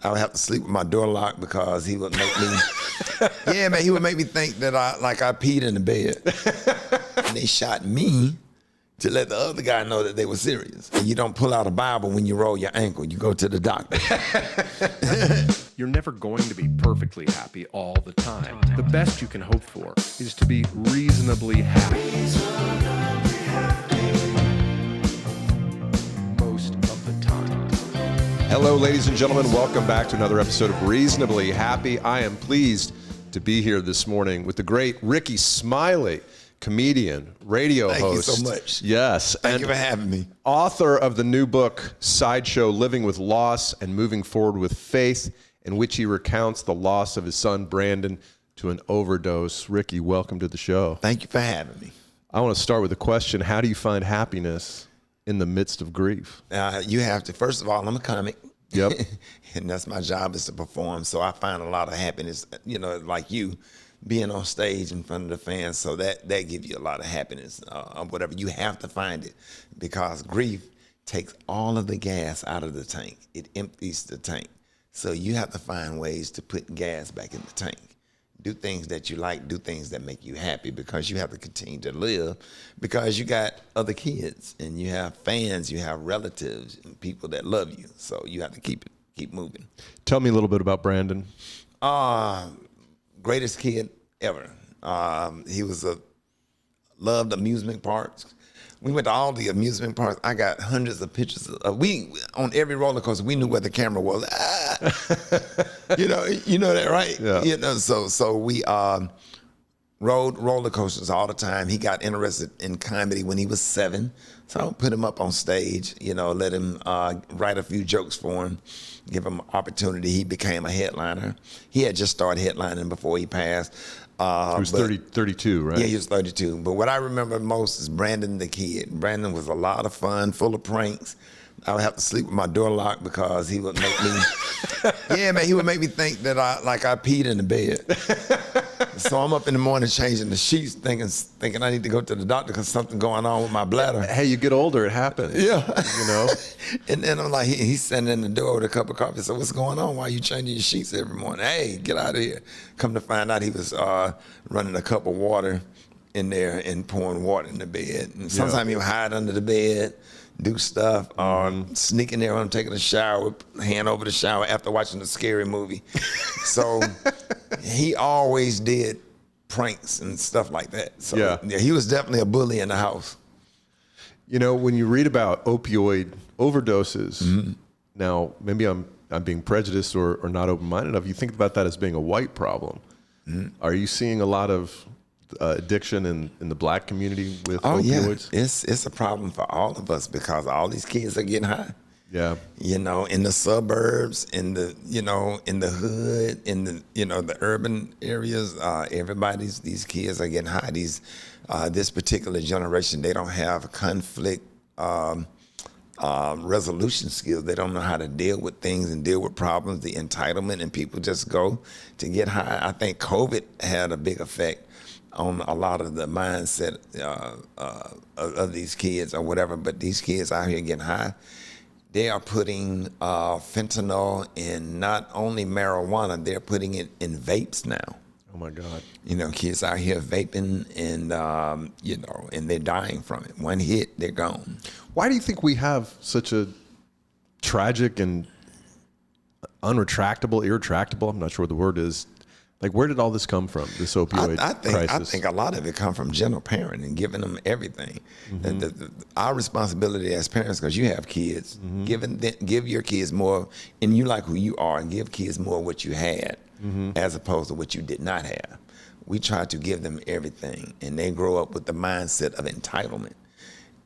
I would have to sleep with my door locked because he would make me, yeah, man, he would make me think that I peed in the bed. And they shot me to let the other guy know that they were serious. And you don't pull out a Bible when you roll your ankle. You go to the doctor. You're never going to be perfectly happy all the time. The best you can hope for is to be reasonably happy. Most of the time. Hello, ladies and gentlemen. Welcome back to another episode of Reasonably Happy. I am pleased to be here this morning with the great Rickey Smiley, comedian, radio host. Thank you so much. Yes. Thank you for having me. Author of the new book, Sideshow, Living with Loss and Moving Forward with Faith, in which he recounts the loss of his son, Brandon, to an overdose. Rickey, welcome to the show. Thank you for having me. I want to start with a question. How do you find happiness in the midst of grief? You have to, first of all, I'm a comic. Yep. And that's my job, is to perform. So I find a lot of happiness, you know, like you, being on stage in front of the fans. So that gives you a lot of happiness, whatever. You have to find it, because grief takes all of the gas out of the tank. It empties the tank. So you have to find ways to put gas back in the tank. Do things that you like, do things that make you happy, because you have to continue to live, because you got other kids and you have fans, you have relatives and people that love you. So you have to keep moving. Tell me a little bit about Brandon. Greatest kid ever. He loved amusement parks. We went to all the amusement parks. I got hundreds of pictures we on every roller coaster. We knew where the camera was. you know that, right? Yeah. You know, so we rode roller coasters all the time. He got interested in comedy when he was 7. So I put him up on stage, you know, let him write a few jokes for him, give him an opportunity. He became a headliner. He had just started headlining before he passed. He was 32, right? Yeah, he was 32. But what I remember most is Brandon the kid. Brandon was a lot of fun, full of pranks. I would have to sleep with my door locked because he would make me, yeah, man, he would make me think that I peed in the bed. So I'm up in the morning changing the sheets, thinking I need to go to the doctor because something going on with my bladder. Hey, you get older, it happens. Yeah. You know? And then I'm like, he's standing in the door with a cup of coffee. So what's going on? Why are you changing your sheets every morning? Hey, get out of here. Come to find out, he was running a cup of water in there and pouring water in the bed. And sometimes he'll hide under the bed, do stuff, sneak in there when I'm taking a shower, hand over the shower after watching a scary movie. So he always did pranks and stuff like that. So yeah, he was definitely a bully in the house. You know, when you read about opioid overdoses, now maybe I'm being prejudiced or not open-minded enough. You think about that as being a white problem. Are you seeing a lot of addiction in the black community with opioids? Yeah, it's a problem for all of us, because all these kids are getting high. Yeah. You know, in the suburbs, in the hood, in the, the urban areas, these kids are getting high. This particular generation, they don't have conflict resolution skills. They don't know how to deal with things and deal with problems, the entitlement, and people just go to get high. I think COVID had a big effect on a lot of the mindset of these kids or whatever, but these kids out here getting high, they are putting fentanyl in not only marijuana, they're putting it in vapes now. Oh my God. You know, kids out here vaping and, and they're dying from it. One hit, they're gone. Why do you think we have such a tragic and irretractable, I'm not sure what the word is. Like, where did all this come from, this opioid crisis? I think a lot of it come from general parenting, giving them everything. Our responsibility as parents, because you have kids, give your kids more, and you like who you are, and give kids more what you had, as opposed to what you did not have. We try to give them everything, and they grow up with the mindset of entitlement.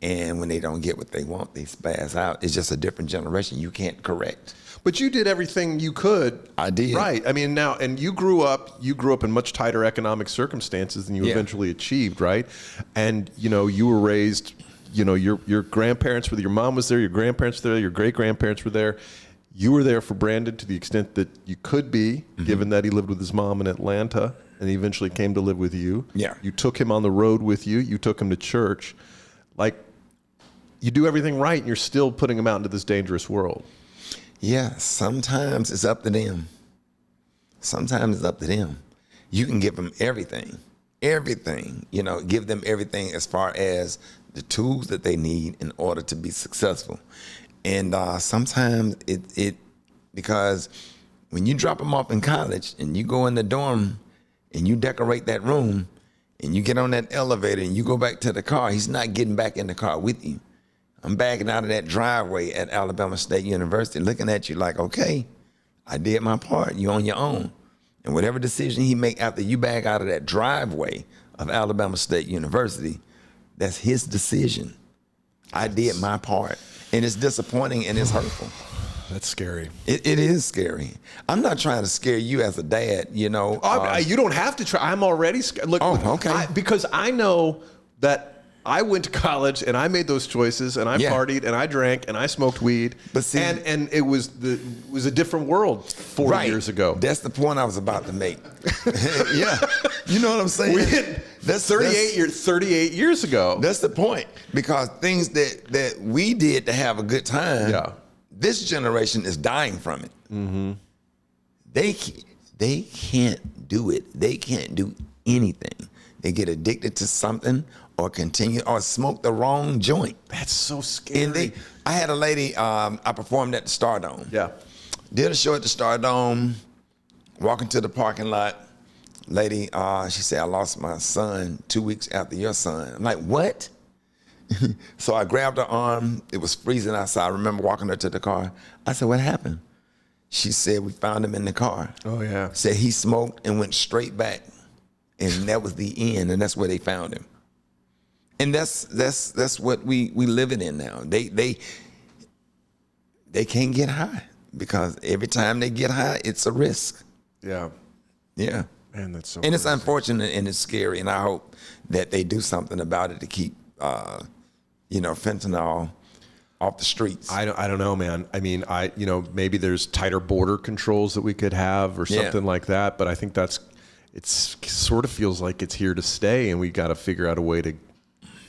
And when they don't get what they want, they spaz out. It's just a different generation you can't correct. But you did everything you could. I did. Right. I mean, now, and you grew up in much tighter economic circumstances than you eventually achieved, right? And, you were raised, your grandparents were there, your mom was there, your grandparents were there, your great-grandparents were there. You were there for Brandon to the extent that you could be, given that he lived with his mom in Atlanta, and he eventually came to live with you. Yeah. You took him on the road with you. You took him to church. Like, you do everything right, and you're still putting him out into this dangerous world. Yeah, sometimes it's up to them. Sometimes it's up to them. You can give them everything, give them everything as far as the tools that they need in order to be successful. And sometimes because when you drop them off in college and you go in the dorm and you decorate that room and you get on that elevator and you go back to the car, he's not getting back in the car with you. I'm backing out of that driveway at Alabama State University looking at you like, okay, I did my part. You're on your own. And whatever decision he make after you back out of that driveway of Alabama State University, that's his decision. I did my part. And it's disappointing and it's hurtful. That's scary. It is scary. I'm not trying to scare you as a dad, you don't have to try. I'm already scared. Look, okay. Because I know that I went to college and I made those choices and I partied and I drank and I smoked weed. But see, and it was a different world 40 years ago. That's the point I was about to make. Yeah, you know what I'm saying. That's 38 years ago. That's the point, because things that we did to have a good time. Yeah. This generation is dying from it. Mm-hmm. They can't do it. They can't do anything. They get addicted to something or continue or smoke the wrong joint. That's so scary. And I had a lady, I performed at the Stardome. Yeah. Did a show at the Stardome, walking to the parking lot. Lady, she said, I lost my son 2 weeks after your son. I'm like, what? So I grabbed her arm. It was freezing outside. I remember walking her to the car. I said, what happened? She said, we found him in the car. Oh, yeah. Said he smoked and went straight back. And that was the end, and that's where they found him. And that's what we living in now. They can't get high, because every time they get high, it's a risk. Yeah. Yeah. Man, that's so And it's crazy. unfortunate and it's scary, and I hope that they do something about it to keep fentanyl off the streets. I don't know, man. I mean, maybe there's tighter border controls that we could have or something like that, but I think it sort of feels like it's here to stay, and we got to figure out a way to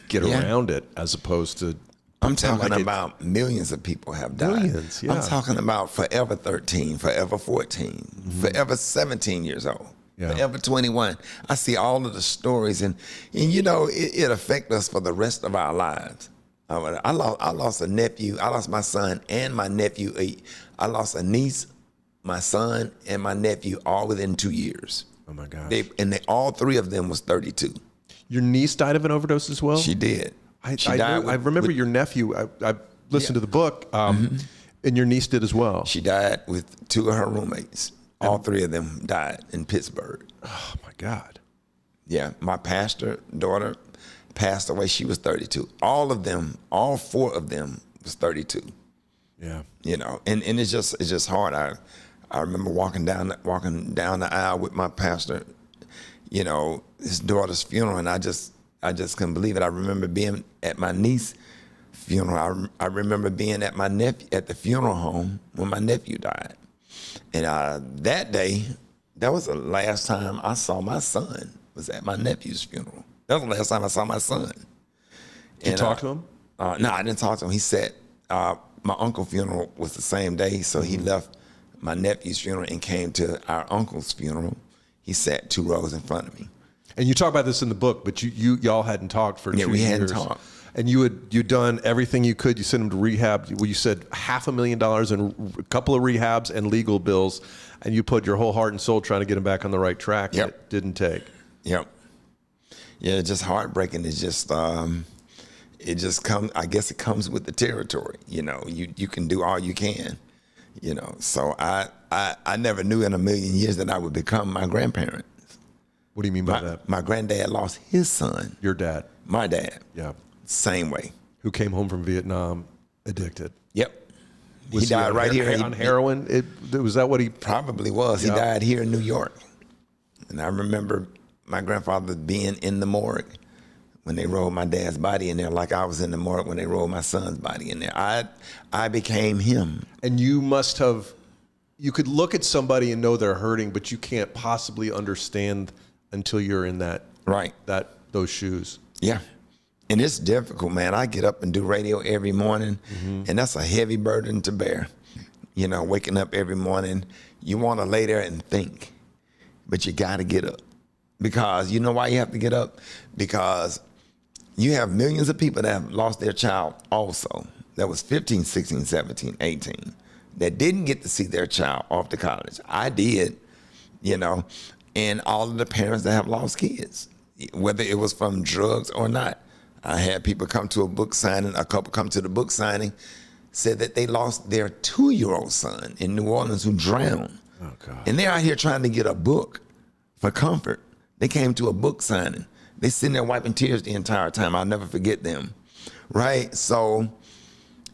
get around it, as opposed to. I'm talking about millions of people have died. Millions, yeah. I'm talking about forever 13, forever 14, forever 17 years old, forever 21. I see all of the stories, and it affects us for the rest of our lives. I lost a nephew. I lost my son and my nephew. I lost a niece, my son, and my nephew all within 2 years. Oh my gosh! All three of them was 32. Your niece died of an overdose as well? She did. I remember your nephew. I listened to the book, and your niece did as well. She died with two of her roommates. All three of them died in Pittsburgh. Oh my God! Yeah, my pastor daughter passed away. She was 32. All four of them was 32. Yeah. And it's just hard. I remember walking down the aisle with my pastor, his daughter's funeral, and I just couldn't believe it. I remember being at my niece's funeral. I remember being at at the funeral home when my nephew died. And that day, that was the last time I saw my son, was at my nephew's funeral. That was the last time I saw my son. Did you talk to him? No, I didn't talk to him. He said my uncle's funeral was the same day, so he left my nephew's funeral and came to our uncle's funeral. He sat 2 rows in front of me. And you talk about this in the book, but y'all hadn't talked for 2 years. Yeah, we hadn't talked. And you'd done everything you could. You sent him to rehab. Well, you said $500,000 in a couple of rehabs and legal bills, and you put your whole heart and soul trying to get him back on the right track. Yep. It didn't take. Yep. Yeah, it's just heartbreaking. It's just it just comes. I guess it comes with the territory. You can do all you can. So I never knew in a million years that I would become my grandparent. What do you mean by that? My granddad lost his son. Your dad? My dad. Yeah. Same way. Who came home from Vietnam addicted. Yep. He died right here. On heroin? Was that what he... Probably was. Yeah. He died here in New York. And I remember my grandfather being in the morgue when they rolled my dad's body in there, like I was in the morgue when they rolled my son's body in there. I became him. And you must have... You could look at somebody and know they're hurting, but you can't possibly understand until you're in those shoes. Yeah. And it's difficult, man. I get up and do radio every morning, and that's a heavy burden to bear. You know, waking up every morning, you want to lay there and think, but you got to get up. Because you know why you have to get up? Because you have millions of people that have lost their child also. That was 15, 16, 17, 18, that didn't get to see their child off to college. I did, you know, and all of the parents that have lost kids, whether it was from drugs or not. I had people come to a book signing, a couple come to the book signing, said that they lost their 2-year-old son in New Orleans who drowned. Oh, God. And they're out here trying to get a book for comfort. They came to a book signing. They sitting there wiping tears the entire time. I'll never forget them, right? So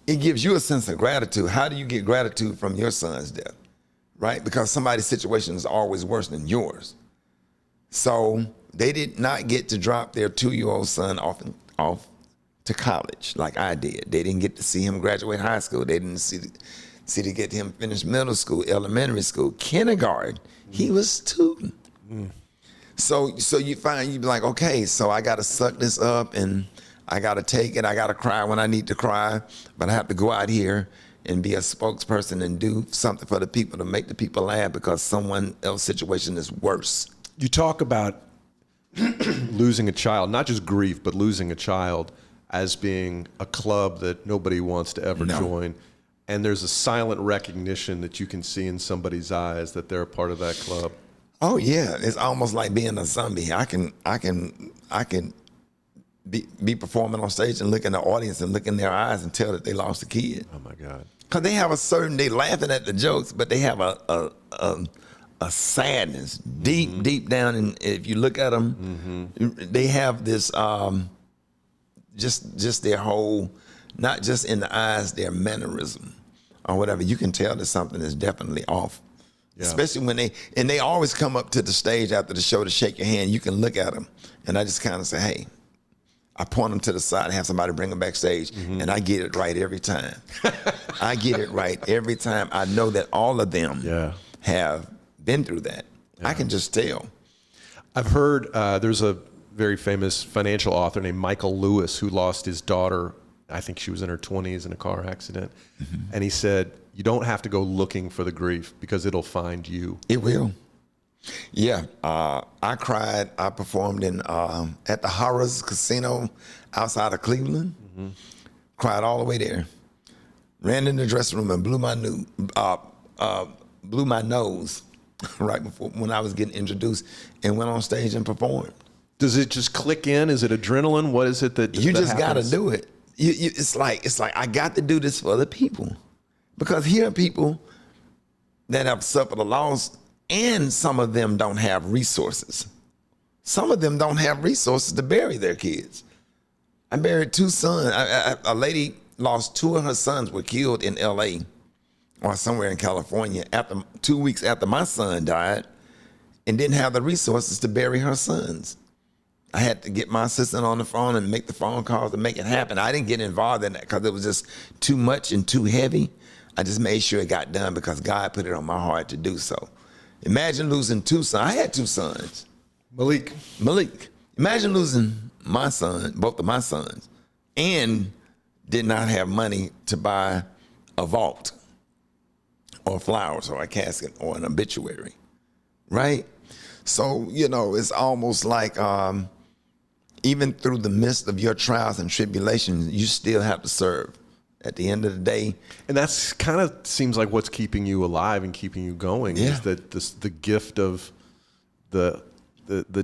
it gives you a sense of gratitude. How do you get gratitude from your son's death, right? Because somebody's situation is always worse than yours. So they did not get to drop their 2-year-old son off to college like I did. They didn't get to see him graduate high school. They didn't see to get him finish middle school, elementary school, kindergarten. He was 2. So you find, you be like, okay, so I got to suck this up and I got to take it. I got to cry when I need to cry, but I have to go out here and be a spokesperson and do something for the people to make the people laugh because someone else's situation is worse. You talk about losing a child, not just grief, but losing a child as being a club that nobody wants to ever join. And there's a silent recognition that you can see in somebody's eyes that they're a part of that club. Oh yeah, it's almost like being a zombie. I can be performing on stage and look in the audience and look in their eyes and tell that they lost a kid. Oh my God! Because they have they laughing at the jokes, but they have a sadness deep down. And if you look at them, they have this just their whole, not just in the eyes, their mannerism or whatever. You can tell that something is definitely off. Yeah. Especially when they always come up to the stage after the show to shake your hand. You can look at them, and I just kind of say, hey, I point them to the side and have somebody bring them backstage, and I get it right every time. I get it right every time. I know that all of them have been through that. I can just tell. I've heard there's a very famous financial author named Michael Lewis who lost his daughter. I think she was in her 20s in a car accident. And he said, you don't have to go looking for the grief because it'll find you. It will. Yeah. I cried. I performed at the Horrors Casino outside of Cleveland. Cried all the way there. Ran in the dressing room and blew my nose right before when I was getting introduced and went on stage and performed. Does it just click in? Is it adrenaline? What is it that you that just got to do it? It's like I got to do this for the people, because here are people that have suffered a loss, and some of them don't have resources. Some of them don't have resources to bury their kids. I buried 2 sons. A lady lost 2 of her sons were killed in L.A. or somewhere in California 2 weeks after my son died, and didn't have the resources to bury her sons. I had to get my assistant on the phone and make the phone calls to make it happen. I didn't get involved in that because it was just too much and too heavy. I just made sure it got done because God put it on my heart to do so. Imagine losing 2 sons. I had 2 sons. Malik. Imagine losing my son, both of my sons, and did not have money to buy a vault or flowers or a casket or an obituary, right? So, it's almost like even through the midst of your trials and tribulations, you still have to serve at the end of the day. And that's kind of seems like what's keeping you alive and keeping you going is that the gift of the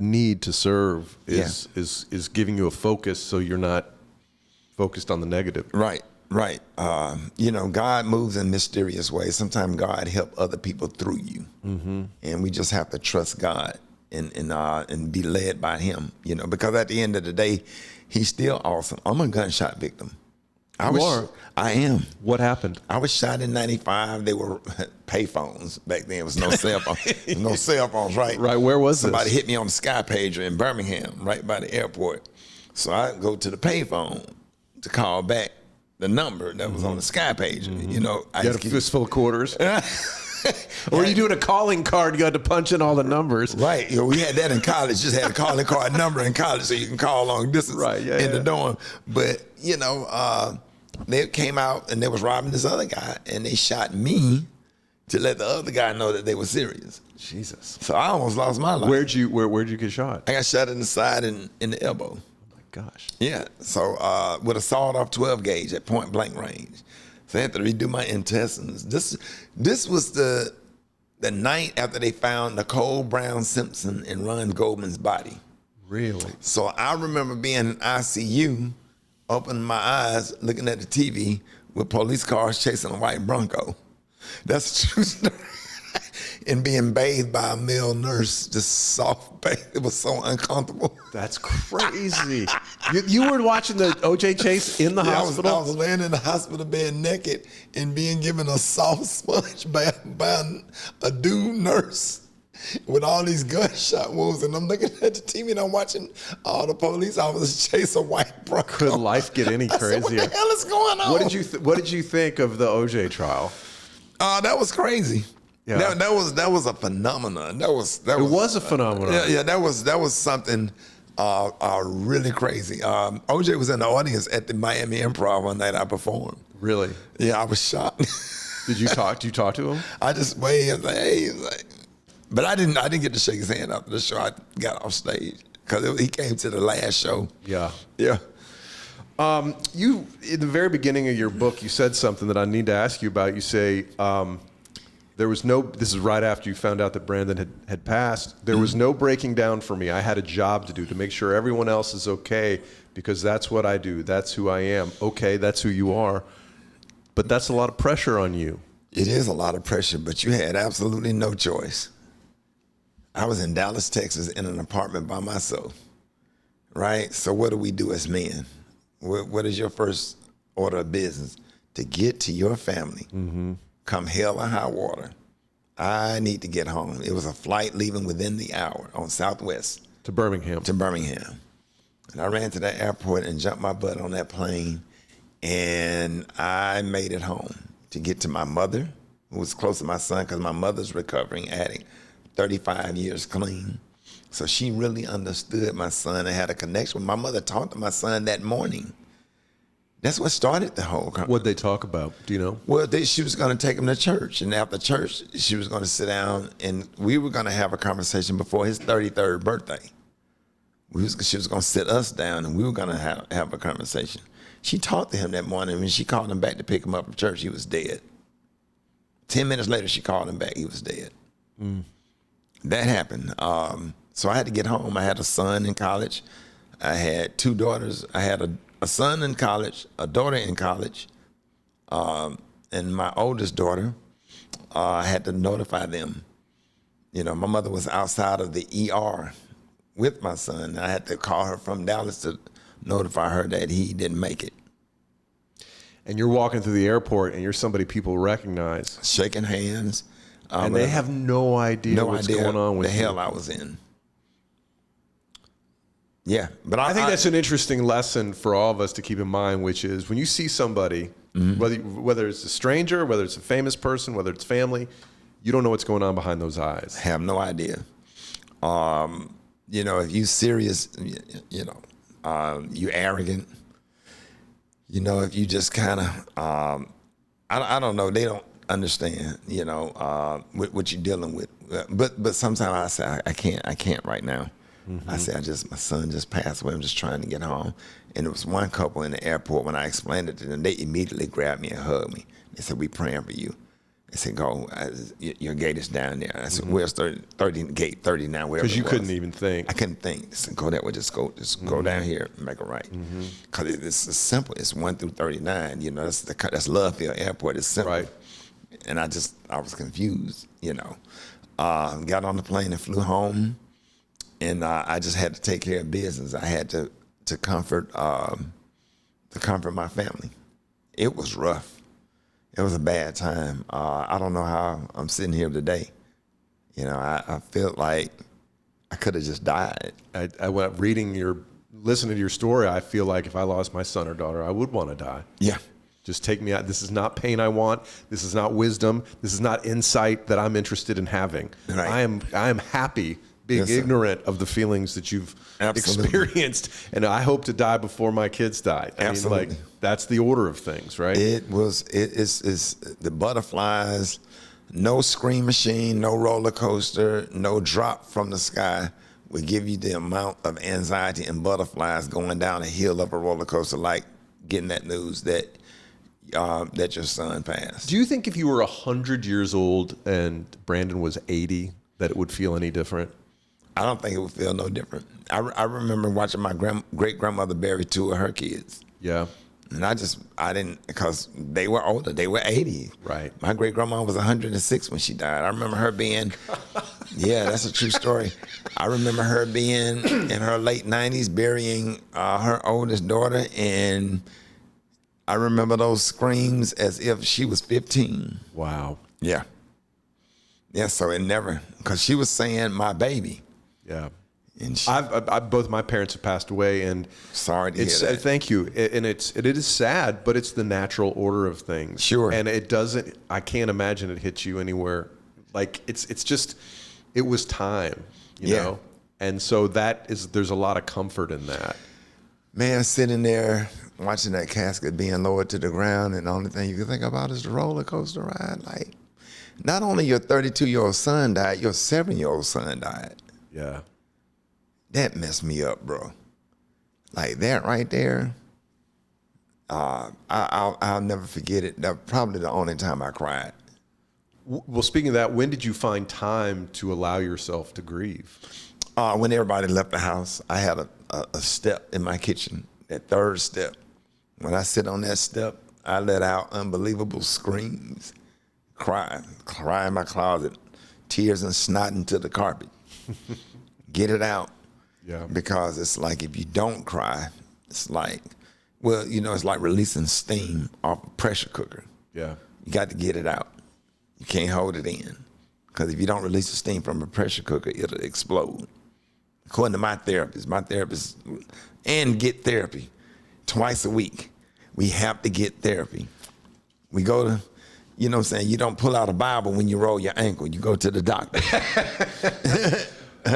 need to serve is giving you a focus so you're not focused on the negative. Right. God moves in mysterious ways. Sometimes God helps other people through you. And we just have to trust God and be led by him, because at the end of the day, he's still awesome. I'm a gunshot victim. I am. What happened? I was shot in '95. They were payphones back then. There was no cell phone. No cell phones, right? Right. Where was Somebody this? hit me on the Sky Pager in Birmingham, right by the airport. So I go to the payphone to call back the number that was on the Sky Pager. I You had a fistful of quarters. Or you doing a calling card, you had to punch in all the numbers. Right. We had that in college. Just had a calling card number in college so you can call long distance in the dorm. But, they came out and they was robbing this other guy and they shot me to let the other guy know that they were serious. Jesus. So I almost lost my life. Where'd you get shot? I got shot in the side and in the elbow. Oh my gosh. Yeah. So with a sawed-off 12 gauge at point blank range. So I had to redo my intestines. This was the night after they found Nicole Brown Simpson in Ron Goldman's body. Really? So I remember being in ICU, opening my eyes, looking at the TV with police cars chasing a white Bronco. That's a true story. And being bathed by a male nurse, just soft bathed. It was so uncomfortable. That's crazy. you were watching the OJ chase in the hospital? I was laying in the hospital bed naked and being given a soft sponge bath by a dude nurse with all these gunshot wounds. And I'm looking at the TV and I'm watching all the police officers chase a white Bronco. Could life get any crazier? What the hell is going on? What did you think of the OJ trial? That was crazy. Yeah. That was a phenomenon. It was a phenomenon. Yeah, that was something really crazy. OJ was in the audience at the Miami Improv one night I performed. Really? Yeah, I was shocked. Did you talk to him? I just waved, like, hey, but I didn't get to shake his hand after the show. I got off stage because he came to the last show. Yeah. Yeah. You, in the very beginning of your book, you said something that I need to ask you about. You say, this is right after you found out that Brandon had passed. There was no breaking down for me. I had a job to do to make sure everyone else is okay because that's what I do. That's who I am. Okay, that's who you are. But that's a lot of pressure on you. It is a lot of pressure, but you had absolutely no choice. I was in Dallas, Texas in an apartment by myself, right? So what do we do as men? What is your first order of business? To get to your family. Mm-hmm. Come hell or high water, I need to get home. It was a flight leaving within the hour on Southwest. To Birmingham. And I ran to that airport and jumped my butt on that plane, and I made it home to get to my mother, who was close to my son, because my mother's recovering addict, 35 years clean. So she really understood my son and had a connection with my mother. Talked to my son that morning. That's what started the whole conversation. What'd they talk about? Do you know? Well, she was going to take him to church. And after church, she was going to sit down and we were going to have a conversation before his 33rd birthday. She was going to sit us down and we were going to have a conversation. She talked to him that morning. When she called him back to pick him up from church, he was dead. 10 minutes later, she called him back. He was dead. Mm. That happened. So I had to get home. I had a son in college. I had two daughters. I had a son in college, a daughter in college, and my oldest daughter, I had to notify them. You know, my mother was outside of the ER with my son. I had to call her from Dallas to notify her that he didn't make it. And you're walking through the airport and you're somebody people recognize. Shaking hands. And they have no idea what's going on with the hell I was in. Yeah, but I think that's an interesting lesson for all of us to keep in mind, which is when you see somebody, mm-hmm. whether it's a stranger, whether it's a famous person, whether it's family, you don't know what's going on behind those eyes. I have no idea. You know, if you serious, you know, you arrogant, you know, if you just kind of, I don't know, they don't understand, you know, what you're dealing with. But sometimes I say, I can't right now. Mm-hmm. I said, my son just passed away. I'm just trying to get home. And there was one couple in the airport, when I explained it to them, they immediately grabbed me and hugged me. They said, we praying for you. They said, go, your gate is down there. I said, where's 30 gate 30 now, wherever it was. Because you couldn't even think. I couldn't think. They said, go that way, just go down here and make it right. Because it's simple. It's 1 through 39. You know, that's Love Field Airport. It's simple. Right. And I was confused, you know. Got on the plane and flew home. And I just had to take care of business. I had to comfort my family. It was rough. It was a bad time. I don't know how I'm sitting here today. You know, I felt like I could have just died. I went listening to your story. I feel like if I lost my son or daughter, I would want to die. Yeah. Just take me out. This is not pain I want. This is not wisdom. This is not insight that I'm interested in having. Right. I am happy being ignorant of the feelings that you've experienced, and I hope to die before my kids die. I mean, like, that's the order of things, right? It's the butterflies, no scream machine, no roller coaster, no drop from the sky would give you the amount of anxiety and butterflies going down a hill of a roller coaster like getting that news that that your son passed. Do you think if you were 100 years old and Brandon was 80, that it would feel any different? I don't think it would feel no different. I remember watching my great-grandmother bury 2 of her kids. Yeah. And I didn't, because they were older. They were 80. Right. My great-grandma was 106 when she died. I remember her being, yeah, that's a true story. I remember her being in her late 90s burying her oldest daughter, and I remember those screams as if she was 15. Wow. Yeah. Yeah, so it never, because she was saying, my baby. Yeah. And both my parents have passed away, and sorry to hear that. Thank you. And it is sad, but it's the natural order of things. Sure. And it doesn't. I can't imagine it hits you anywhere. Like it's just, it was time, you know. And so there's a lot of comfort in that. Man, sitting there watching that casket being lowered to the ground, and the only thing you can think about is the roller coaster ride. Like, not only your 32-year-old son died, your 7-year-old son died. Yeah. That messed me up, bro. Like that right there. I'll never forget it. That was probably the only time I cried. Well, speaking of that, when did you find time to allow yourself to grieve? When everybody left the house, I had a step in my kitchen, that third step. When I sit on that step, I let out unbelievable screams, cry in my closet, tears and snot into the carpet. Get it out. Yeah. Because it's like if you don't cry, it's like, well, you know, it's like releasing steam off a pressure cooker. Yeah. You got to get it out. You can't hold it in. Because if you don't release the steam from a pressure cooker, it'll explode. According to my therapist, and get therapy twice a week. We have to get therapy. We go to, you know what I'm saying, you don't pull out a Bible when you roll your ankle. You go to the doctor.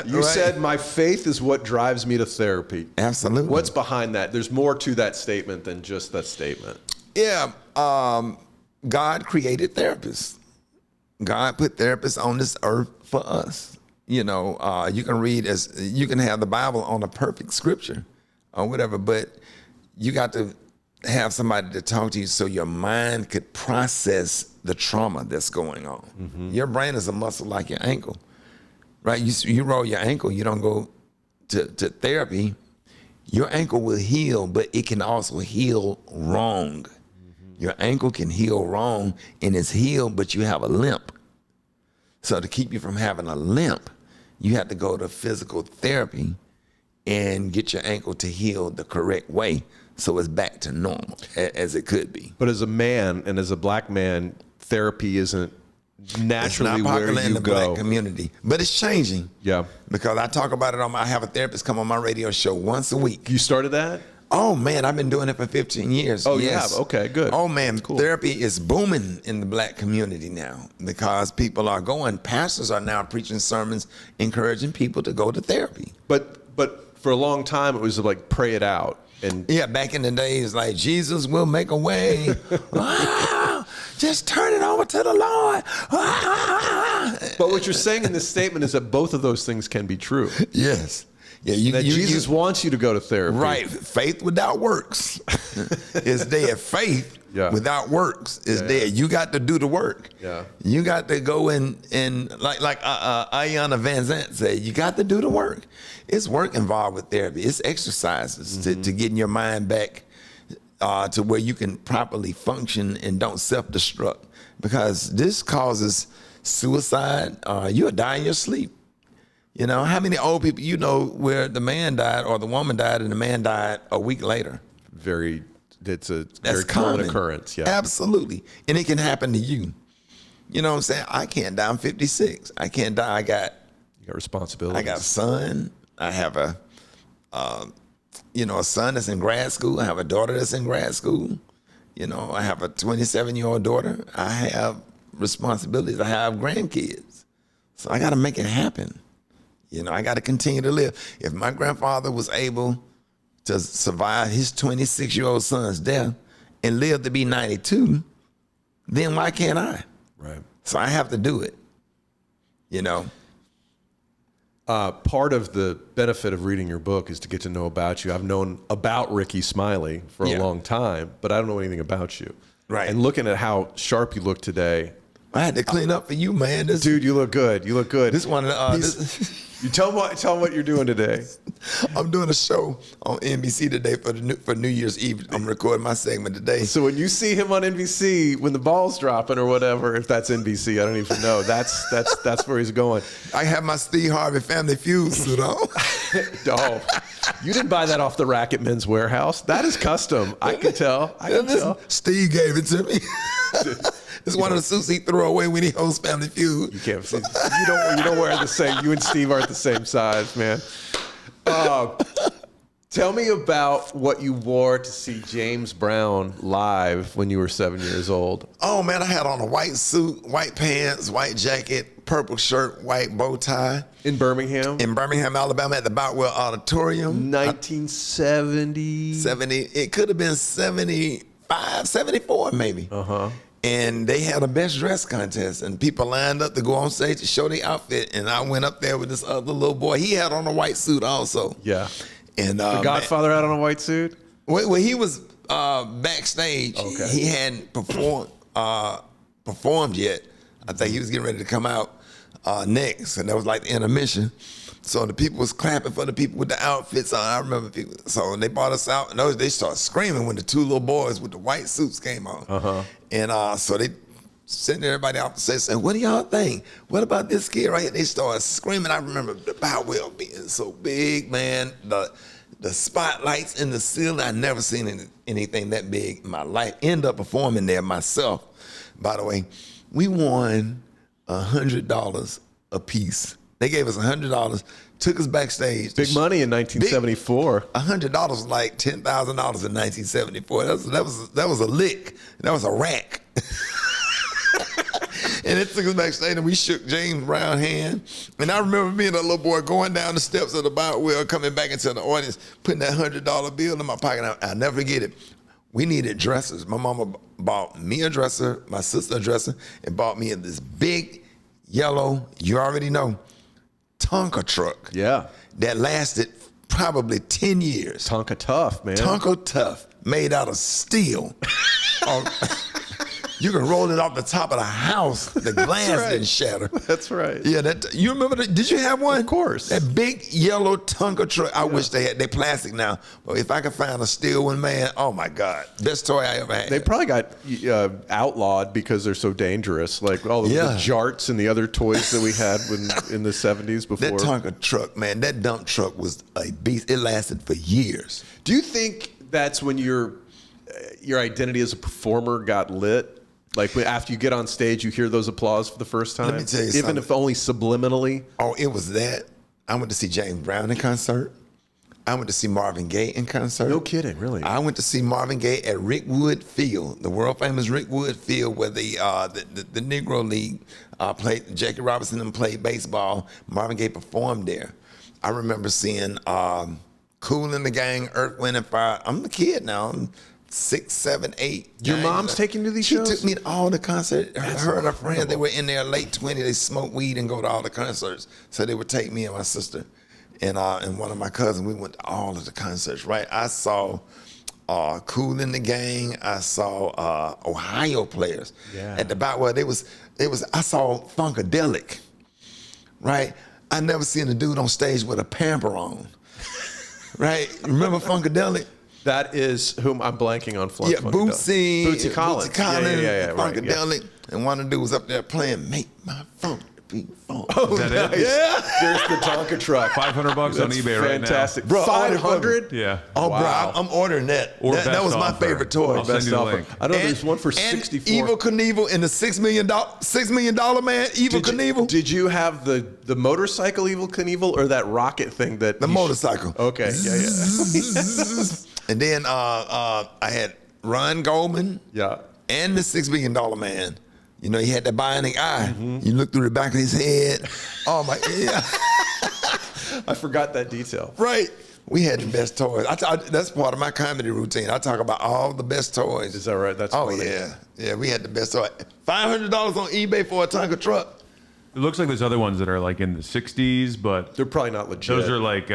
You said my faith is what drives me to therapy. Absolutely. What's behind that? There's more to that statement than just that statement. Yeah. God created therapists. God put therapists on this earth for us. You know, you can have the Bible on a perfect scripture or whatever, but you got to have somebody to talk to you so your mind could process the trauma that's going on. Mm-hmm. Your brain is a muscle like your ankle. Right, you roll your ankle, you don't go to therapy, your ankle will heal, but it can also heal wrong. Mm-hmm. Your ankle can heal wrong, and it's healed, but you have a limp. So to keep you from having a limp, you have to go to physical therapy and get your ankle to heal the correct way so it's back to normal, as it could be. But as a man, and as a black man, therapy isn't naturally it's not popular where you in the go. Black community, but it's changing. Yeah, because I talk about it I have a therapist come on my radio show once a week. You started that? Oh man, I've been doing it for 15 years. Oh, yes. you have? Okay, good. Oh man, cool. Therapy is booming in the Black community now because people are going. Pastors are now preaching sermons encouraging people to go to therapy. But for a long time it was like pray it out. And yeah, back in the days, like Jesus will make a way. Just turn it over to the Lord. But what you're saying in this statement is that both of those things can be true. Yes. Yeah, Jesus wants you to go to therapy. Right. Faith without works is dead. Faith without works is dead. You got to do the work. Yeah. You got to go and like Ayanna Van Zant said, you got to do the work. It's work involved with therapy. It's exercises to getting your mind back to where you can properly function and don't self-destruct, because this causes suicide. You'll die in your sleep. You know, how many old people you know where the man died or the woman died and the man died a week later? That's a That's very common occurrence. Yeah, absolutely. And it can happen to you. You know what I'm saying? I can't die. I'm 56. I can't die. You got responsibilities. I got a son. I have a son that's in grad school. I have a daughter that's in grad school. You know, I have a 27-year-old daughter. I have responsibilities. I have grandkids. So I got to make it happen. You know, I got to continue to live. If my grandfather was able to survive his 26-year-old son's death and live to be 92, then why can't I? Right. So I have to do it, you know. Part of the benefit of reading your book is to get to know about you. I've known about Rickey Smiley for a long time, but I don't know anything about you. Right. And looking at how sharp you look today. I had to clean up for you, man. Dude, you look good. You look good. This one of the... You tell them what you're doing today. I'm doing a show on NBC today for New Year's Eve. I'm recording my segment today. So when you see him on NBC, when the ball's dropping or whatever, if that's NBC, I don't even know. That's where he's going. I have my Steve Harvey Family Feud suit on. Oh, you didn't buy that off the rack at Men's Warehouse. That is custom. I can tell. Steve gave it to me. It's one of the suits he threw away when he hosts Family Feud. You can't. You don't wear the same. You and Steve aren't the same size, man. Tell me about what you wore to see James Brown live when you were 7 years old. Oh man, I had on a white suit, white pants, white jacket, purple shirt, white bow tie. In Birmingham? In Birmingham, Alabama, at the Boutwell Auditorium. 1970. 70. It could have been 75, 74 maybe. Uh-huh. And they had a best dress contest, and people lined up to go on stage to show their outfit. And I went up there with this other little boy. He had on a white suit also. Yeah. And the Godfather had on a white suit? Well, he was backstage. Okay. He hadn't performed yet. I think he was getting ready to come out next, and that was like the intermission. So the people was clapping for the people with the outfits on. I remember people. So they brought us out, and they started screaming when the two little boys with the white suits came on. Uh-huh. And so they sent everybody out to say, what do y'all think? What about this kid right here? They started screaming. I remember the Boutwell being so big, man. The spotlights in the ceiling. I never seen anything that big in my life. End up performing there myself. By the way, we won $100 a piece. They gave us $100, took us backstage. Big money in 1974. $100 was like $10,000 in 1974. That was a lick. That was a rack. And it took us backstage, and we shook James Brown's hand. And I remember being a little boy going down the steps of the Boutwell, coming back into the audience, putting that $100 bill in my pocket. I'll never forget it. We needed dressers. My mama bought me a dresser, my sister a dresser, and bought me this big yellow, you already know, Tonka truck. Yeah. That lasted probably 10 years. Tonka tough, man. Tonka tough, made out of steel. You can roll it off the top of the house. The glass didn't shatter. That's right. Yeah, you remember that? Did you have one? Of course. That big yellow Tonka truck. I wish they had. They plastic now. But if I could find a steel one, man, oh my God. Best toy I ever had. They probably got outlawed because they're so dangerous. Like all the jarts and the other toys that we had in the 70s before. That Tonka truck, man, that dump truck was a beast. It lasted for years. Do you think that's when your identity as a performer got lit? Like after you get on stage, you hear those applause for the first time? Let me tell you something. something. If only subliminally? Oh, it was that. I went to see James Brown in concert. I went to see Marvin Gaye in concert. No kidding, really? I went to see Marvin Gaye at Rickwood Field, the world famous Rickwood Field, where the Negro League played. Jackie Robinson and played baseball. Marvin Gaye performed there. I remember seeing Kool and the Gang, Earth, Wind and Fire. I'm a kid now. I'm 6, 7, 8. Your mom's taking you to these shows? She took me to all the concerts. Her and her friends, they were in their late 20s. They smoked weed and go to all the concerts. So they would take me and my sister and one of my cousins. We went to all of the concerts, right? I saw Kool and the Gang. I saw Ohio players at the Boutwell. I saw Funkadelic, right? I never seen a dude on stage with a pamper on, right? Remember Funkadelic? That is whom I'm blanking on. Bootsy Collins. Yeah, Right, Funkadelic. And one of the dudes was up there playing "Make My Funk Beat Funk." Oh, is that nice. it? Yeah. There's the Tonka truck. $500 on eBay right now. Fantastic. Bro, 500? Yeah. Oh, Wow. bro, I'm ordering that. Or That was best my offer. favorite toy. I'll send you the link. I know there's one for 64. And Evel Knievel and the $6 million man, Evel Knievel. Did you have the motorcycle Evel Knievel or that rocket thing that The motorcycle. Okay, yeah. And then I had Ron Goldman Yeah. and the $6 million man. You know, he had that bionic eye. You look through the back of his head. Oh, my, yeah. I forgot that detail. Right. We had the best toys. That's part of my comedy routine. I talk about all the best toys. Is that right? That's oh funny. yeah, Yeah, we had the best. So $500 on eBay for a Tonka truck. It looks like there's other ones that are like in the 60s, but They're probably not legit. those are like,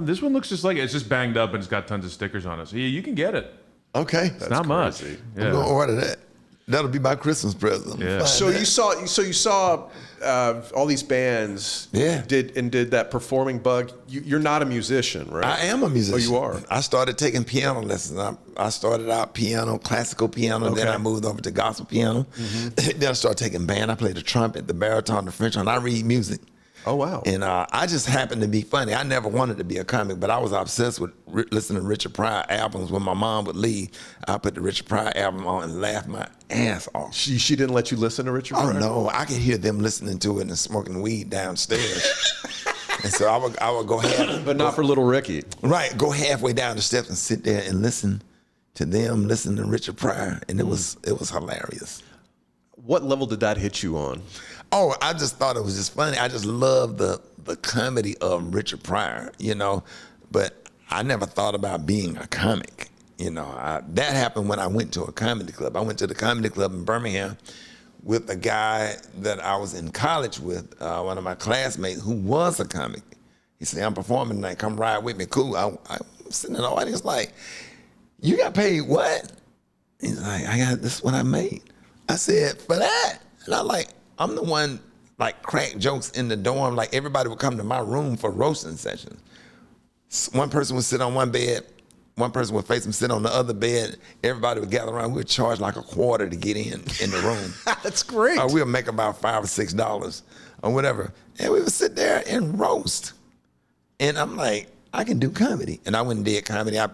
this one looks just like it's just banged up and it's got tons of stickers on it. So yeah, you can get it. Okay. It's not much. crazy. I'm going to order that. That'll be my Christmas present. Yeah. So you saw all these bands. Yeah. Did that performing bug? You're not a musician, right? I am a musician. Oh, you are. I started taking piano lessons. I started out piano, classical piano. Then Okay. I moved over to gospel piano. Then I started taking band. I played the trumpet, the baritone, the French horn. I read music. Oh wow. And I just happened to be funny. I never wanted to be a comic, but I was obsessed with listening to Richard Pryor albums. When my mom would leave, I put the Richard Pryor album on and laugh my ass off. She didn't let you listen to Richard Oh Pryor? no, I could hear them listening to it and smoking weed downstairs. And so I would go But not for little Ricky. Right, go halfway down the steps and sit there and listen to them, listen to Richard Pryor, and it was hilarious. What level did that hit you on? Oh, I just thought it was just funny. I just love the comedy of Richard Pryor, but I never thought about being a comic. That happened when I went to a comedy club. I went to the comedy club in Birmingham with a guy that I was in college with, one of my classmates who was a comic. He said, I'm performing tonight, come ride with me. Cool. I'm sitting in the audience like, you got paid what? He's like, this is what I made. I said, for that? And I'm the one crack jokes in the dorm. Like everybody would come to my room for roasting sessions. One person would sit on one bed, one person would face him sit on the other bed. Everybody would gather around. We would charge like a quarter to get in the room. That's great. We would make about $5 or $6 or whatever. And we would sit there and roast. And I'm like, I can do comedy. And I went and did comedy. I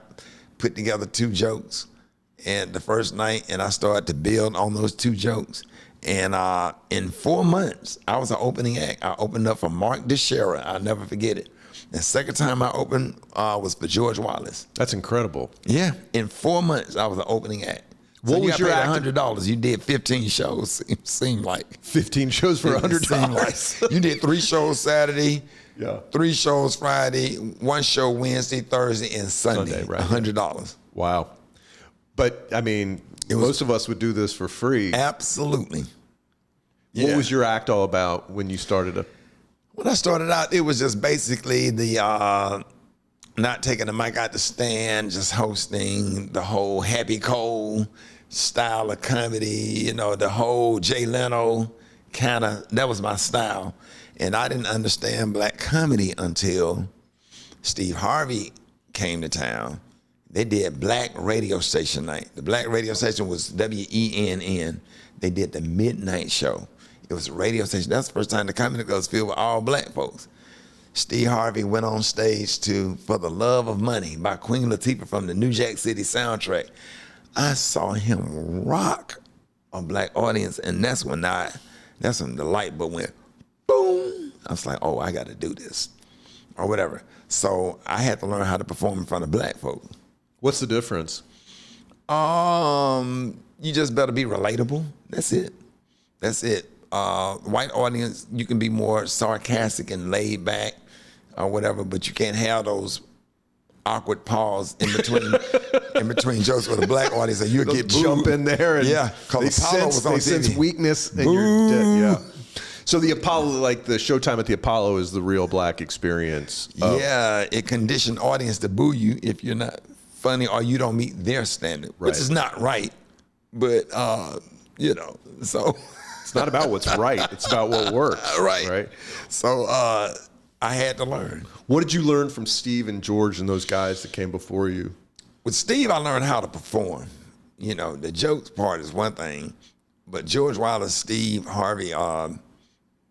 put together 2 jokes and the first night, and I started to build on those 2 jokes. And in 4 months, I was an opening act. I opened up for Mark Teixeira. I'll never forget it. The second time I opened was for George Wallace. That's incredible. Yeah, in 4 months, I was an opening act. What was your act? $100. You did 15 shows. It seemed like 15 shows for $100. Like, you did 3 shows Saturday, Yeah. 3 shows Friday, 1 show Wednesday, Thursday, and Sunday. Right. $100. Wow. But I mean, most of us would do this for free. Absolutely. What was your act all about when you started? When I started out, it was just basically the not taking the mic out the stand, just hosting the whole Happy Cole style of comedy, the whole Jay Leno that was my style. And I didn't understand black comedy until Steve Harvey came to town. They did black radio station night. The black radio station was WENN. They did the midnight show. It was a radio station. That's the first time the comedy club was filled with all black folks. Steve Harvey went on stage to For the Love of Money by Queen Latifah from the New Jack City soundtrack. I saw him rock a black audience, and that's when the light bulb went boom. I was like, oh, I got to do this or whatever. So I had to learn how to perform in front of black folks. What's the difference? You just better be relatable. That's it. White audience, you can be more sarcastic and laid back or whatever, but you can't have those awkward pause in between jokes with a black audience, and you'll get booed. Jump in there, and yeah, because Apollo was on they TV. sense weakness, and you're dead. Yeah. So the Apollo, like the showtime at the Apollo, is the real black experience. Yeah, it conditioned audience to boo you if you're not funny or you don't meet their standard, which is not right. But so it's not about what's right; it's about what works. Right. So I had to learn. What did you learn from Steve and George and those guys that came before you? With Steve, I learned how to perform. The jokes part is one thing, but George Wallace, Steve, Harvey,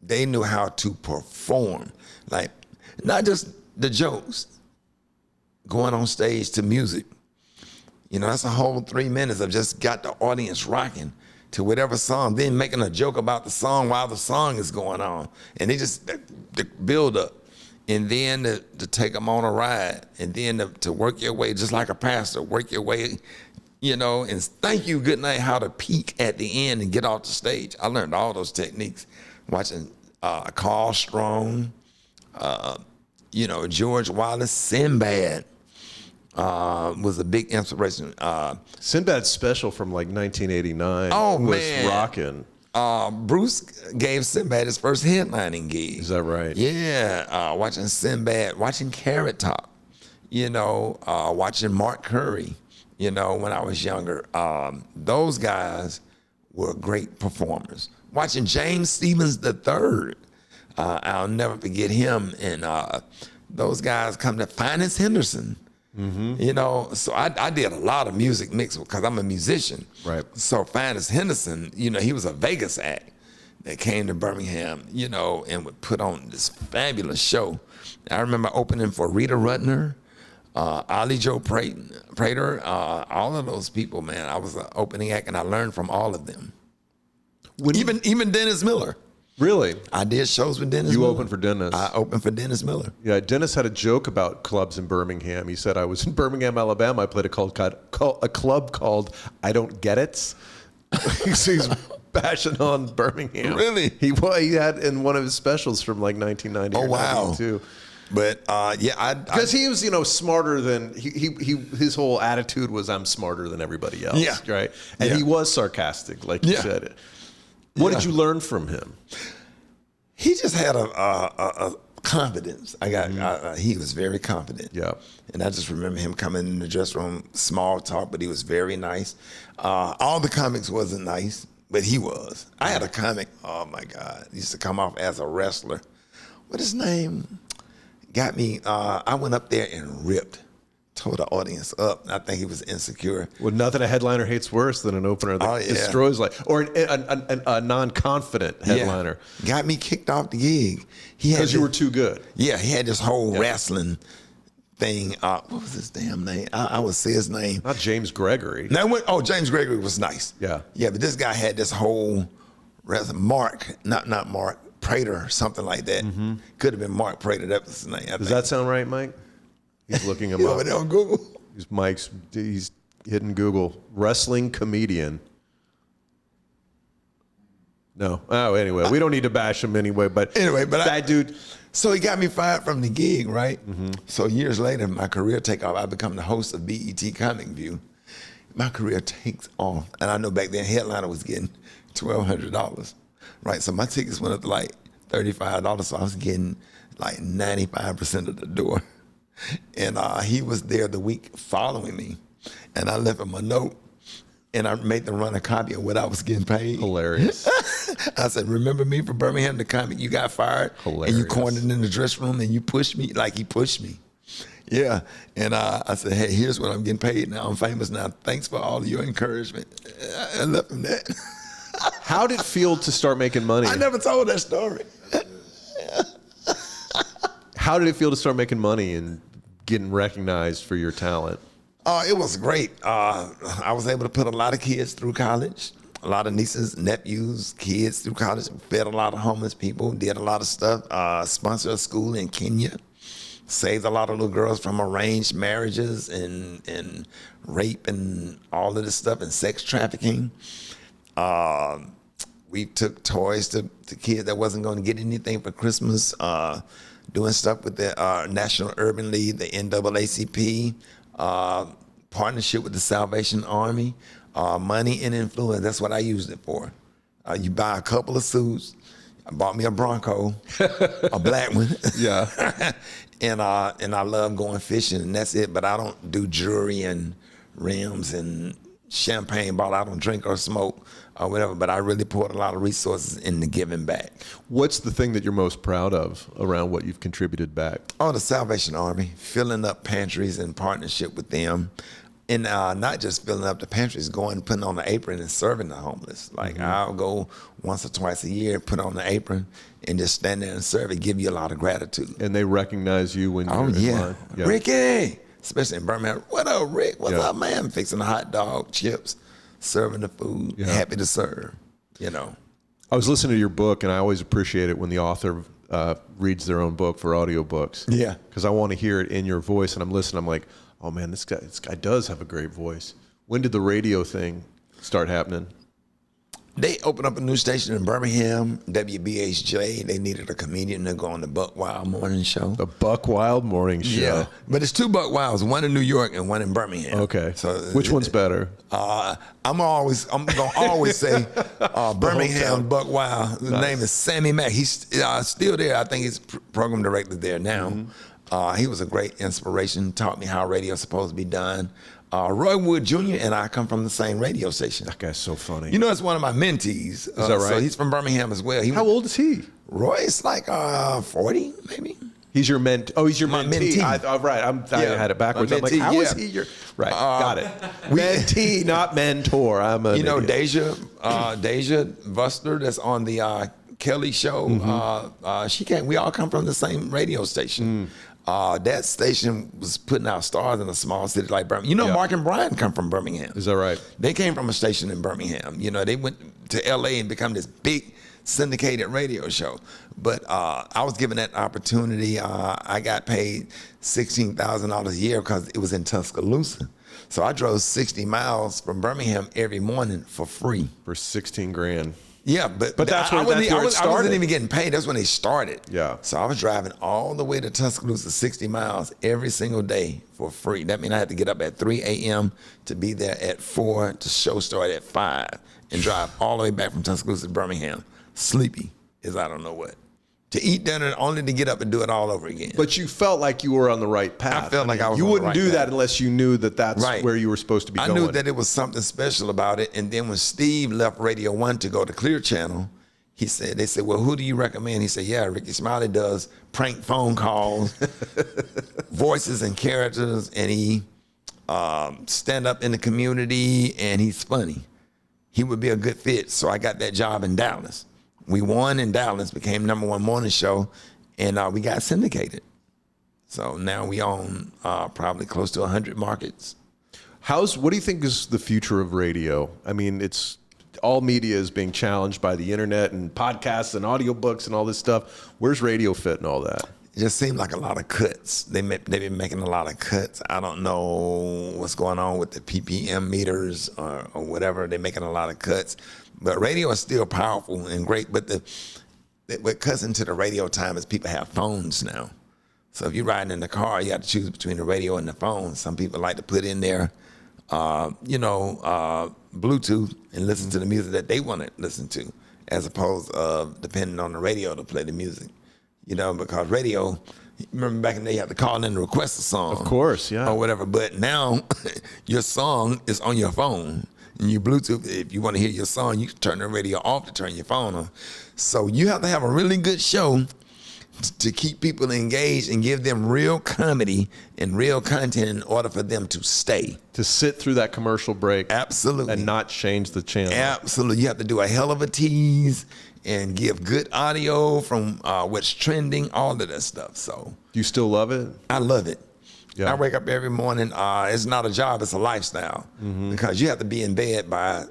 they knew how to perform. Like, not just the jokes, going on stage to music. That's a whole 3 minutes of just got the audience rocking to whatever song, then making a joke about the song while the song is going on. And they just the build up. And then to take them on a ride, and then to work your way, just like a pastor, work your way, and thank you, good night, how to peak at the end and get off the stage. I learned all those techniques watching Carl Strong, George Wallace, Sinbad, was a big inspiration. Sinbad's special from like 1989 Oh, was man. rocking. Bruce gave Sinbad his first headlining gig. Is that right? Yeah, watching Sinbad, watching Carrot Top, watching Mark Curry, when I was younger. Those guys were great performers. Watching James Stevens III, I'll never forget him. And those guys come to Finest Henderson. So I did a lot of music mix because I'm a musician. Right. So Finest Henderson, he was a Vegas act that came to Birmingham, and would put on this fabulous show. I remember opening for Rita Rudner, Ollie Joe Prater, all of those people, man. I was an opening act, and I learned from all of them. Even Dennis Miller. Really? I did shows with Dennis You Miller. opened for Dennis. I opened for Dennis Miller. Yeah, Dennis had a joke about clubs in Birmingham. He said, I was in Birmingham, Alabama. I played a club called I Don't Get It. He's bashing on Birmingham. Really? He had in one of his specials from like 1990 Oh, or wow. 92. But Because he was, smarter than his whole attitude was, I'm smarter than everybody else. Yeah. Right. And Yeah. he was sarcastic, like you Yeah. said. What did you learn from him? he just had a confidence. He was very confident. Yeah. And I just remember him coming in the dressing room, small talk, but he was very nice. All the comics wasn't nice, but he was. I had a comic, oh my God, he used to come off as a wrestler. What his name? Got me, I went up there and ripped, tore the audience up. I think he was insecure. Well, nothing a headliner hates worse than an opener that destroys, or a non-confident headliner. Yeah. Got me kicked off the gig. Because you were too good. Yeah, he had this whole wrestling thing. What was his damn name? I would say his name. Not James Gregory. James Gregory was nice. Yeah. Yeah, but this guy had this whole Mark, not Mark, Prater, something like that. Could have been Mark Prater. That was his name. Does that sound right, Mike? He's looking him up. Over there on Google. He's hitting Google. Wrestling comedian. No. Oh, anyway, we don't need to bash him anyway. But that dude. So he got me fired from the gig, right? So years later, my career take off. I become the host of BET Comic View. My career takes off, and I know back then headliner was getting $1,200, right? So my tickets went up to like $35, so I was getting like 95% of the door. And he was there the week following me, and I left him a note, and I made them run a copy of what I was getting paid. Hilarious. I said, remember me from Birmingham, the comic you got fired? Hilarious. And you cornered in the dressing room, and you pushed me like he pushed me. Yeah, and I said, hey, here's what I'm getting paid now. I'm famous now. Thanks for all of your encouragement. I left him that. How did it feel to start making money? I never told that story. How did it feel to start making money and getting recognized for your talent? It was great. I was able to put a lot of kids through college, a lot of nieces, nephews, kids through college, fed a lot of homeless people, did a lot of stuff, sponsored a school in Kenya, saved a lot of little girls from arranged marriages and rape and all of this stuff and sex trafficking. We took toys to kids that wasn't going to get anything for Christmas, doing stuff with the National Urban League, the NAACP, partnership with the Salvation Army, money and influence. That's what I used it for. You buy a couple of suits. I bought me a Bronco, a black one. Yeah. And I love going fishing, and that's it. But I don't do jewelry and rims and champagne bottle. I don't drink or smoke or whatever, but I really poured a lot of resources into giving back. What's the thing that you're most proud of around what you've contributed back? Oh, the Salvation Army, filling up pantries in partnership with them. And not just filling up the pantries, going, putting on the apron and serving the homeless. Like I'll go once or twice a year, put on the apron and just stand there and serve it, give you a lot of gratitude. And they recognize you when you're in line? Yeah. Rickey, especially in Birmingham. What up, Rick? What's up, man? Fixing the hot dog, chips, serving the food, happy to serve, I was listening to your book, and I always appreciate it when the author reads their own book for audiobooks. Yeah. Because I want to hear it in your voice, and I'm listening. I'm like, oh, man, this guy does have a great voice. When did the radio thing start happening? They opened up a new station in Birmingham, WBHJ. They needed a comedian to go on the Buck Wild morning show. The Buck Wild morning show. Yeah, but it's 2 Buck Wilds, one in New York and one in Birmingham. Okay. So which one's better? I'm gonna always say Birmingham Buck Wild. His name is Sammy Mack. He's still there. I think he's program director there now. He was a great inspiration. Taught me how radio's supposed to be done. Roy Wood Jr. and I come from the same radio station. That guy's so funny. You know, it's one of my mentees. Is that right? So he's from Birmingham as well. How old is he? Roy's like 40, maybe. He's your mentee. Oh, he's your My mentee. mentee. Right. I had it backwards. My I'm like, mentee, how is yeah. he your? Right. Got it. Mentee, not mentor. I'm a. You know, idiot. Deja Buster that's on the Kelly show. We all come from the same radio station. That station was putting out stars in a small city like Birmingham. You know, Mark and Brian come from Birmingham. Is that right? They came from a station in Birmingham. You know, they went to L.A. and become this big syndicated radio show. But I was given that opportunity. I got paid $16,000 a year because it was in Tuscaloosa. So I drove 60 miles from Birmingham every morning for free. For 16 grand. Yeah, but that's where I it wasn't started. even getting paid. That's when they started. Yeah. So I was driving all the way to Tuscaloosa, 60 miles every single day for free. That means I had to get up at 3 a.m. to be there at 4. The show started at 5 and drive all the way back from Tuscaloosa to Birmingham, sleepy as I don't know what. To eat dinner, only to get up and do it all over again. But you felt like you were on the right path. I felt like I was You on the wouldn't right do that path. unless you knew that that's Right. where you were supposed to be I going. knew that it was something special about it. And then when Steve left Radio 1 to go to Clear Channel, they said, well, who do you recommend? He said, yeah, Rickey Smiley does prank phone calls, voices and characters, and he stand up in the community, and he's funny. He would be a good fit. So I got that job in Dallas. We won in Dallas, became #1 morning show, and we got syndicated. So now we own probably close to 100 markets. What do you think is the future of radio? I mean, it's all media is being challenged by the internet and podcasts and audiobooks and all this stuff. Where's radio fit and all that? It just seemed like a lot of cuts. They've been making a lot of cuts. I don't know what's going on with the PPM meters or whatever. They're making a lot of cuts. But radio is still powerful and great. But what cuts into the radio time is people have phones now. So if you're riding in the car, you have to choose between the radio and the phone. Some people like to put in their, Bluetooth and listen to the music that they want to listen to, as opposed to depending on the radio to play the music. You know, because radio, remember back in the day, you had to call in to request a song. Of course, yeah. Or whatever. But now, your song is on your phone. And you Bluetooth, if you want to hear your song, you can turn the radio off to turn your phone on. So you have to have a really good show to keep people engaged and give them real comedy and real content in order for them to stay. To sit through that commercial break. Absolutely. And not change the channel. Absolutely. You have to do a hell of a tease and give good audio from what's trending, all of that stuff. So Do you still love it? I love it. Yeah. I wake up every morning. It's not a job, it's a lifestyle. Because you have to be in bed by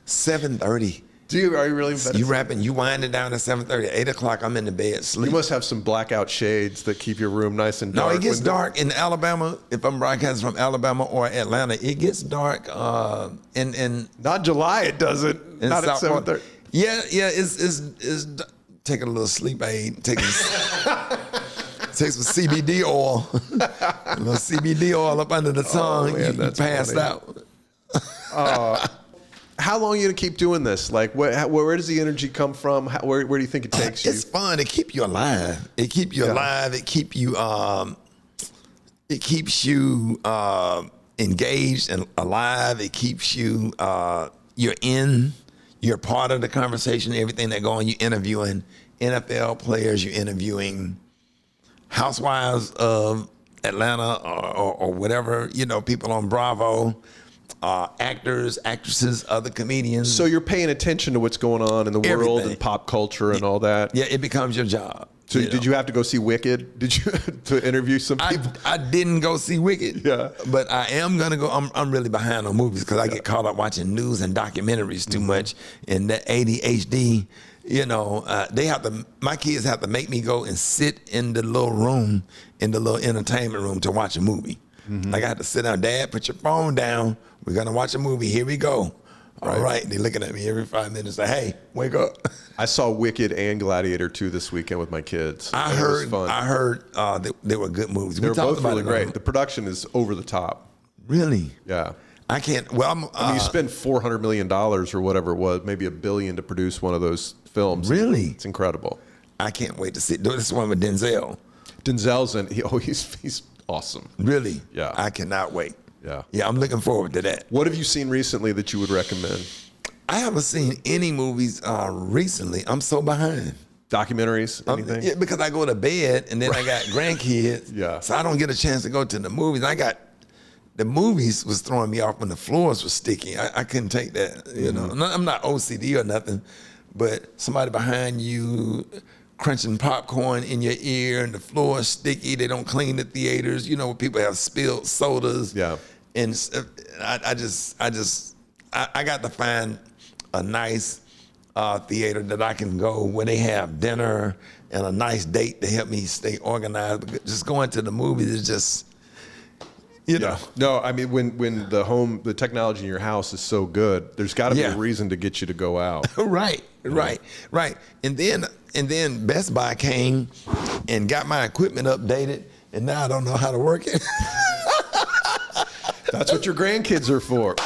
7:30. Are you really? You rapping, you winding down at 7:30. 8 o'clock, I'm in the bed You sleep. must have some blackout shades that keep your room nice and dark. No, it gets dark in Alabama. If I'm broadcasting from Alabama or Atlanta, it gets dark in Not July, it doesn't. in Not at South 7:30. Yeah, it's taking a little sleep aid, taking take some CBD oil, a little CBD oil up under the tongue. man, you that's passed funny. out. How long are you going to keep doing this? Like, where does the energy come from? Where do you think it takes you? It's fun. It keep you alive. It keep you alive. It keep you. It keeps you engaged and alive. It keeps you. You're in. You're part of the conversation. Everything that go on. You interviewing NFL players. You're interviewing housewives of Atlanta or whatever. You know, people on Bravo. Actors, actresses, other comedians. So you're paying attention to what's going on in the world Everything. and pop culture and all that. Yeah, it becomes your job. So did you have to go see Wicked? Did you to interview some people? I didn't go see Wicked. Yeah. But I am gonna go. I'm really behind on movies because I get caught up watching news and documentaries too much. And that ADHD, you know, my kids have to make me go and sit in the little room, in the little entertainment room to watch a movie. Like I have to sit down. Dad, put your phone down. We're gonna watch a movie. Here we go. All right. They're looking at me every 5 minutes. Like, hey, wake up. I saw Wicked and Gladiator 2 this weekend with my kids. I It was heard. fun. I heard they were good movies. They're We talked both about really it, great. The production is over the top. Really? Yeah. I can't. Well, I mean, you spend $400 million or whatever it was, maybe $1 billion to produce one of those films. Really? It's incredible. I can't wait to see. This one with Denzel. Denzel's in. He's awesome. Really? Yeah. I cannot wait. Yeah. Yeah, I'm looking forward to that. What have you seen recently that you would recommend? I haven't seen any movies recently. I'm so behind. Documentaries? Anything? Yeah, because I go to bed and then I got grandkids. Yeah. So I don't get a chance to go to the movies. The movies was throwing me off when the floors were sticky. I couldn't take that. You know, I'm not OCD or nothing, but somebody behind you crunching popcorn in your ear and the floor is sticky. They don't clean the theaters. You know, people have spilled sodas. Yeah. And I got to find a nice theater that I can go where they have dinner and a nice date to help me stay organized. But just going to the movies is just, you know. No, I mean, when the technology in your house is so good, there's got to be Yeah. a reason to get you to go out. Right. And then Best Buy came and got my equipment updated, and now I don't know how to work it. That's what your grandkids are for.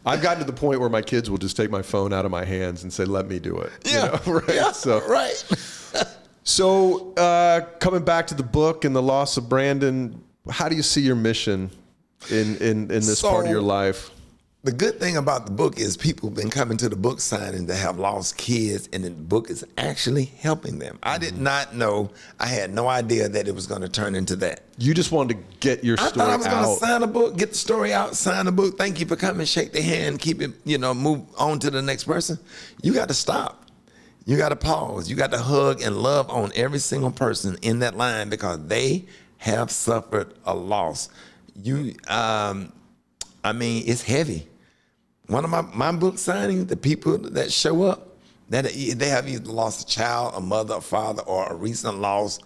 I've gotten to the point where my kids will just take my phone out of my hands and say, "Let me do it." Yeah. You know, right. Yeah, So, right. So coming back to the book and the loss of Brandon, how do you see your mission in this part of your life? The good thing about the book is people have been coming to the book signing that have lost kids, and the book is actually helping them. I did not know. I had no idea that it was going to turn into that. You just wanted to get your I story thought I was going out. to sign a book, get the story out, sign the book. Thank you for coming, shake their hand, keep it, move on to the next person. You got to stop. You got to pause. You got to hug and love on every single person in that line because they have suffered a loss. It's heavy. One of my book signings, the people that show up, that they have either lost a child, a mother, a father, or a recent loss,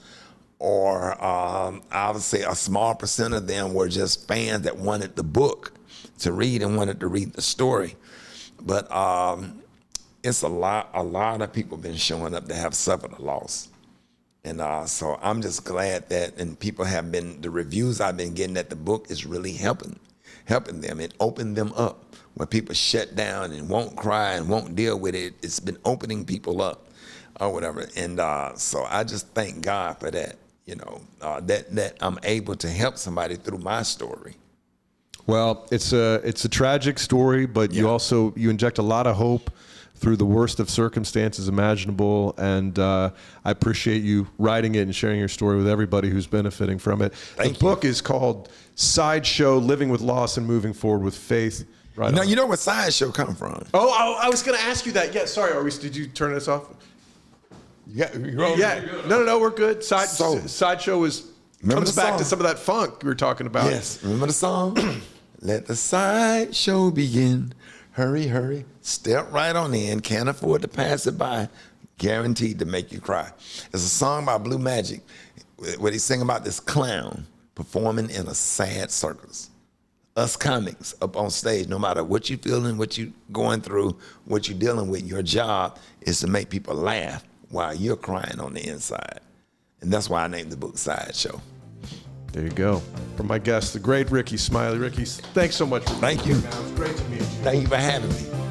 or I would say a small percent of them were just fans that wanted the book to read and wanted to read the story. But it's a lot of people been showing up that have suffered a loss. And so I'm just glad that, and people have been, the reviews I've been getting that the book is really helping them. It opened them up. When people shut down and won't cry and won't deal with it, it's been opening people up or whatever. And so I just thank God for that, that I'm able to help somebody through my story. Well, it's a tragic story, but you inject a lot of hope through the worst of circumstances imaginable, and I appreciate you writing it and sharing your story with everybody who's benefiting from it. The book is called Sideshow: Living with Loss and Moving Forward with Faith. Right. Now you know where Sideshow come from. Oh, I was going to ask you that. Yeah, sorry. Did you turn this off? Yeah, No, we're good. Sideshow comes back to some of that funk we were talking about. Yes, remember the song? Let the sideshow begin. Hurry, hurry, step right on in. Can't afford to pass it by. Guaranteed to make you cry. It's a song by Blue Magic where they sing about this clown performing in a sad circus. Us comics up on stage, no matter what you're feeling, what you're going through, what you're dealing with, your job is to make people laugh while you're crying on the inside. And that's why I named the book Sideshow. There you go. From my guest, the great Rickey Smiley. Rickey, thanks so much for Thank you. being here. It was great to meet you. Thank you for having me.